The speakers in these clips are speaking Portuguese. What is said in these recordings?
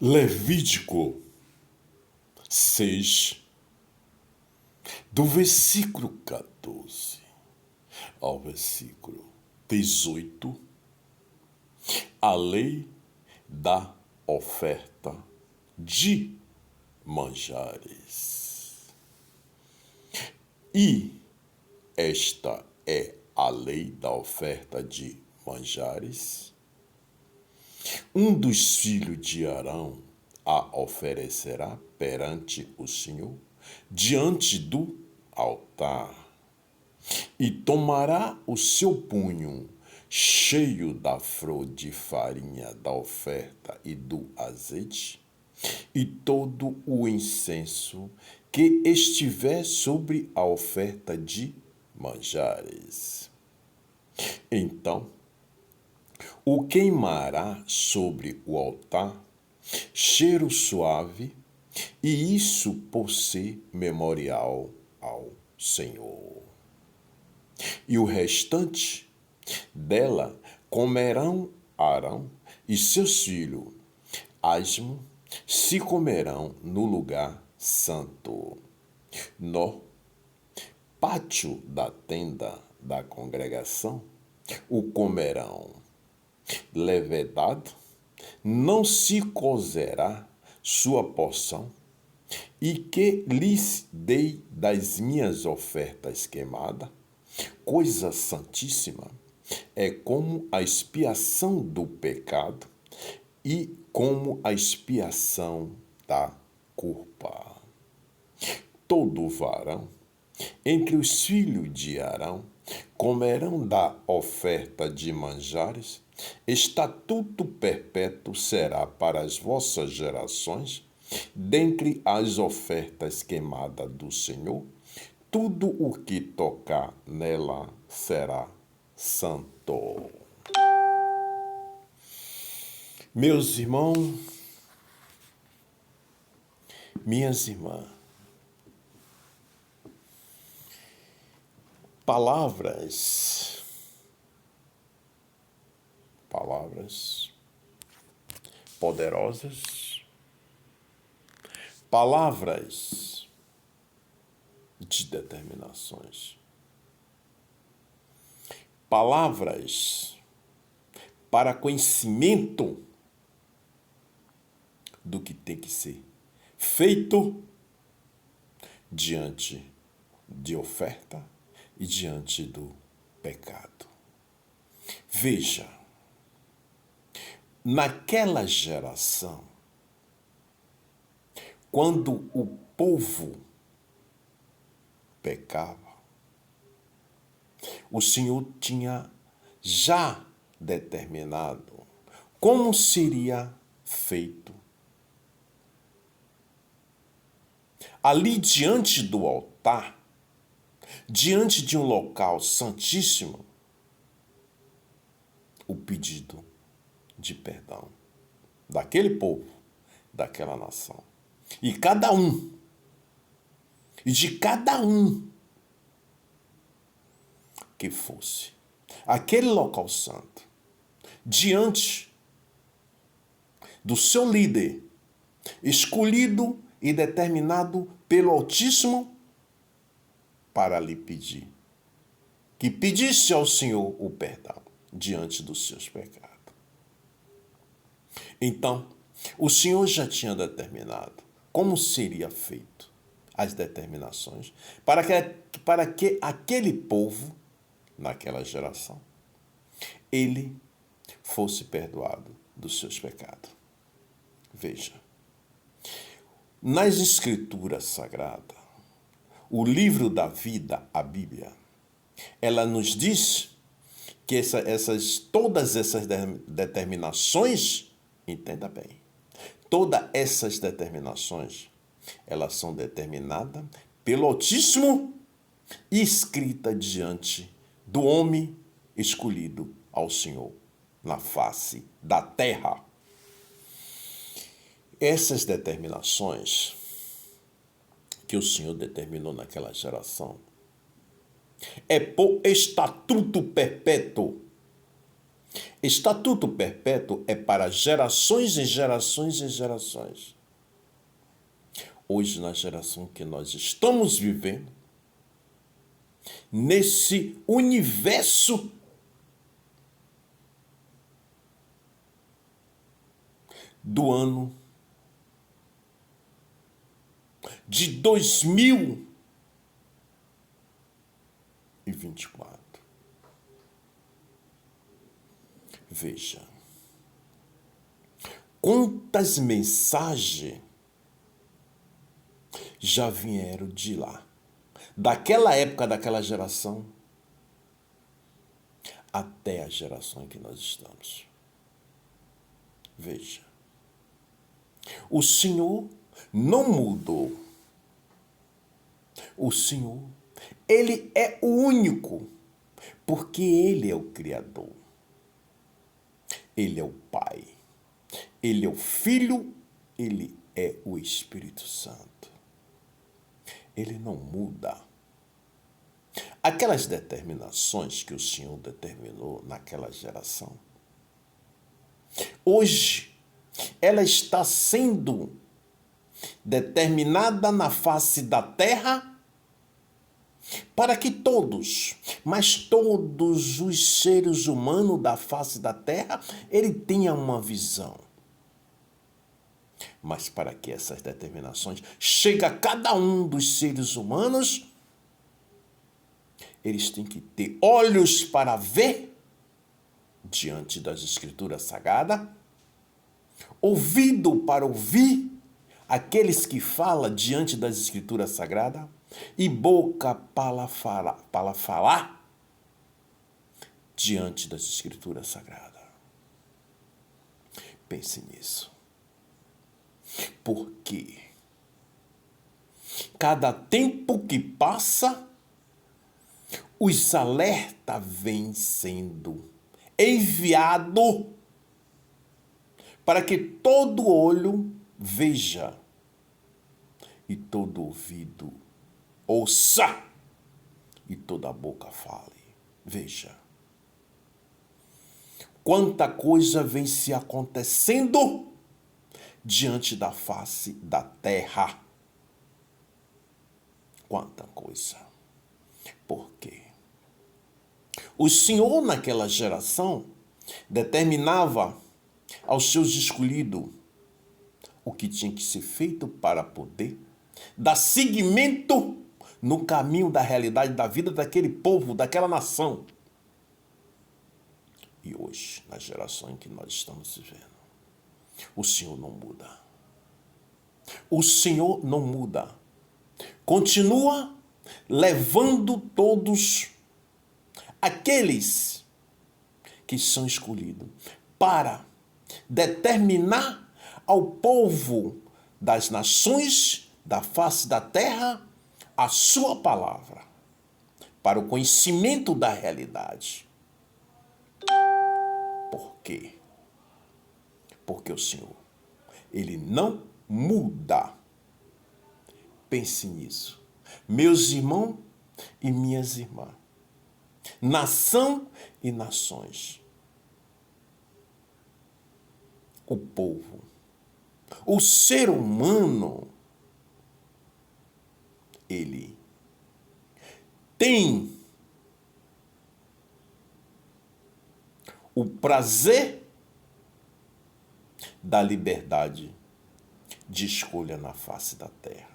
Levítico 6, do versículo 14 ao versículo 18, a lei da oferta de manjares. E esta é a lei da oferta de manjares. Um dos filhos de Arão a oferecerá perante o Senhor, diante do altar, e tomará o seu punho cheio da flor de farinha da oferta e do azeite, e todo o incenso que estiver sobre a oferta de manjares. Então o queimará sobre o altar, cheiro suave, e isso por ser memorial ao Senhor. E o restante dela comerão Arão e seus filhos, asmo, se comerão no lugar santo, no pátio da tenda da congregação, o comerão. Levedado, não se cozerá sua porção, e que lhes dei das minhas ofertas queimadas, coisa santíssima, é como a expiação do pecado e como a expiação da culpa. Todo varão entre os filhos de Arão comerão da oferta de manjares. Estatuto perpétuo será para as vossas gerações, dentre as ofertas queimadas do Senhor, tudo o que tocar nela será santo. Meus irmãos, minhas irmãs, palavras poderosas, palavras de determinações, palavras para conhecimento do que tem que ser feito diante de oferta e diante do pecado. Veja, naquela geração, quando o povo pecava, o Senhor tinha já determinado como seria feito. Ali diante do altar, diante de um local santíssimo, o pedido de perdão daquele povo, daquela nação. E de cada um que fosse aquele local santo, diante do seu líder, escolhido e determinado pelo Altíssimo, para lhe pedir, que pedisse ao Senhor o perdão diante dos seus pecados. Então, o Senhor já tinha determinado como seria feito as determinações para que aquele povo, naquela geração, ele fosse perdoado dos seus pecados. Veja, nas Escrituras Sagradas, o livro da vida, a Bíblia, ela nos diz que todas essas determinações, entenda bem, todas essas determinações, elas são determinadas pelo Altíssimo e escritas diante do homem escolhido ao Senhor na face da terra. Essas determinações que o Senhor determinou naquela geração é por estatuto perpétuo Estatuto perpétuo é para gerações e gerações e gerações. Hoje, na geração que nós estamos vivendo, nesse universo do ano de 2024. Veja, quantas mensagens já vieram de lá, daquela época, daquela geração, até a geração em que nós estamos. Veja, o Senhor não mudou. O Senhor, Ele é o único, porque Ele é o Criador. Ele é o Pai. Ele é o Filho. Ele é o Espírito Santo. Ele não muda. Aquelas determinações que o Senhor determinou naquela geração, hoje, ela está sendo determinada na face da terra para que todos, mas todos os seres humanos da face da terra, ele tenha uma visão. Mas para que essas determinações cheguem a cada um dos seres humanos, eles têm que ter olhos para ver diante das Escrituras Sagradas, ouvido para ouvir aqueles que falam diante das Escrituras Sagradas e boca para falar diante das Escrituras Sagradas. Pense nisso. Porque cada tempo que passa, os alertas vêm sendo enviados para que todo olho veja e todo ouvido ouça e toda boca fale. Veja. Quanta coisa vem se acontecendo diante da face da terra. Quanta coisa. Por quê? O Senhor, naquela geração, determinava aos seus escolhidos o que tinha que ser feito para poder dar seguimento no caminho da realidade da vida daquele povo, daquela nação. E hoje, na geração em que nós estamos vivendo, o Senhor não muda. O Senhor não muda. Continua levando todos aqueles que são escolhidos para determinar ao povo das nações da face da terra a sua palavra, para o conhecimento da realidade. Por quê? Porque o Senhor, Ele não muda. Pense nisso. Meus irmãos e minhas irmãs, nação e nações, o povo, o ser humano, ele tem o prazer da liberdade de escolha na face da terra.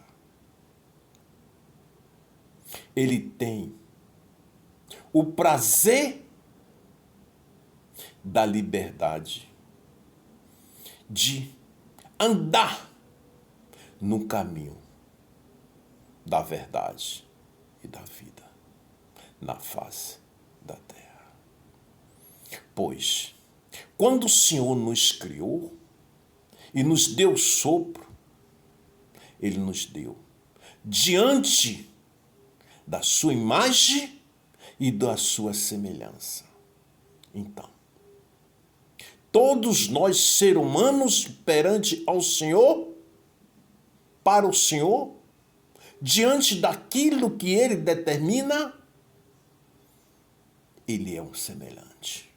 Ele tem o prazer da liberdade de andar no caminho da verdade e da vida na face da terra. Pois, quando o Senhor nos criou e nos deu sopro, Ele nos deu diante da sua imagem e da sua semelhança. Então, todos nós, seres humanos, perante ao Senhor, para o Senhor, diante daquilo que Ele determina, Ele é um semelhante.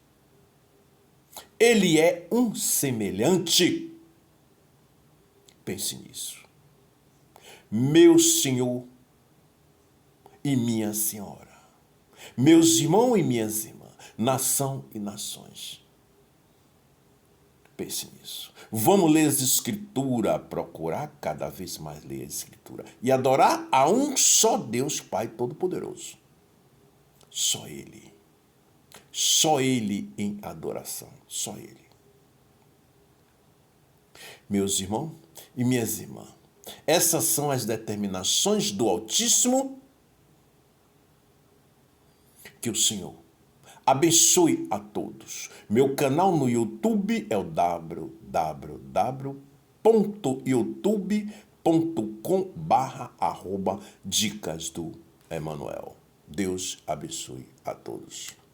Ele é um semelhante. Pense nisso. Meu Senhor e minha Senhora, meus irmãos e minhas irmãs, nação e nações. Pense nisso. Vamos ler as Escrituras, procurar cada vez mais ler a Escritura e adorar a um só Deus, Pai Todo-Poderoso. Só Ele. Só Ele em adoração. Só Ele. Meus irmãos e minhas irmãs, essas são as determinações do Altíssimo. Que o Senhor abençoe a todos. Meu canal no YouTube é o www.youtube.com/dicas do Emanuel. Deus abençoe a todos.